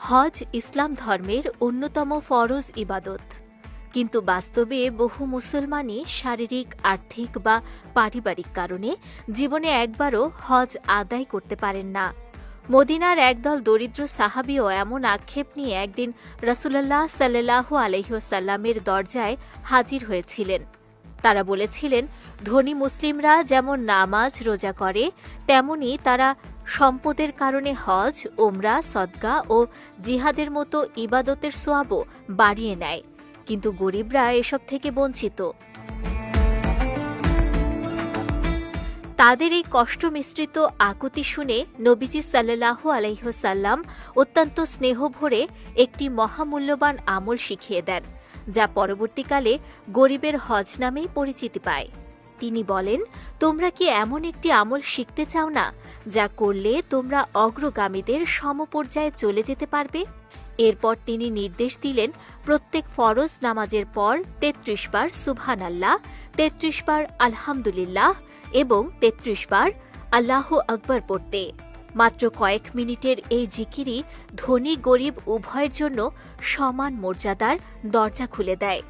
হজ ইসলাম ধর্মের অন্যতম ফরজ ইবাদত, কিন্তু বাস্তবে বহু মুসলমানই শারীরিক, আর্থিক বা পারিবারিক কারণে জীবনে একবারও হজ আদায় করতে পারেন না। মদিনার একদল দরিদ্র সাহাবীও এমন আক্ষেপ নিয়ে একদিন রাসূলুল্লাহ সাল্লাল্লাহু আলাইহি ওয়াসাল্লামের দরজায় হাজির হয়েছিলেন। তারা বলেছিলেন, ধনী মুসলিমরা যেমন নামাজ রোজা করে, তেমনি তারা সম্পদের কারণে হজ, ওমরা, সদকা ও জিহাদের মতো ইবাদতের সোয়াবও বাড়িয়ে নেয়, কিন্তু গরিবরা এসব থেকে বঞ্চিত। তাদের এই কষ্ট মিশ্রিত আকুতি শুনে নবীজি সাল্লাল্লাহু আলাইহি ওয়াসাল্লাম অত্যন্ত স্নেহ ভরে একটি মহামূল্যবান আমল শিখিয়ে দেন, যা পরবর্তীকালে গরিবের হজ নামেই পরিচিতি পায়। তিনি বলেন, তোমরা কি এমন একটি আমল শিখতে চাও না, যা করলে তোমরা অগ্রগামীদের সমপর্যায়ে চলে যেতে পারবে? এরপর তিনি নির্দেশ দিলেন, প্রত্যেক ফরজ নামাজের পর ৩৩ বার সুবহানাল্লাহ, ৩৩ বার আলহামদুলিল্লাহ এবং ৩৩ বার আল্লাহু আকবার পড়তে। মাত্র কয়েক মিনিটের এই জিকিরই ধনী গরিব উভয়ের জন্য সমান মর্যাদার দরজা খুলে দেয়।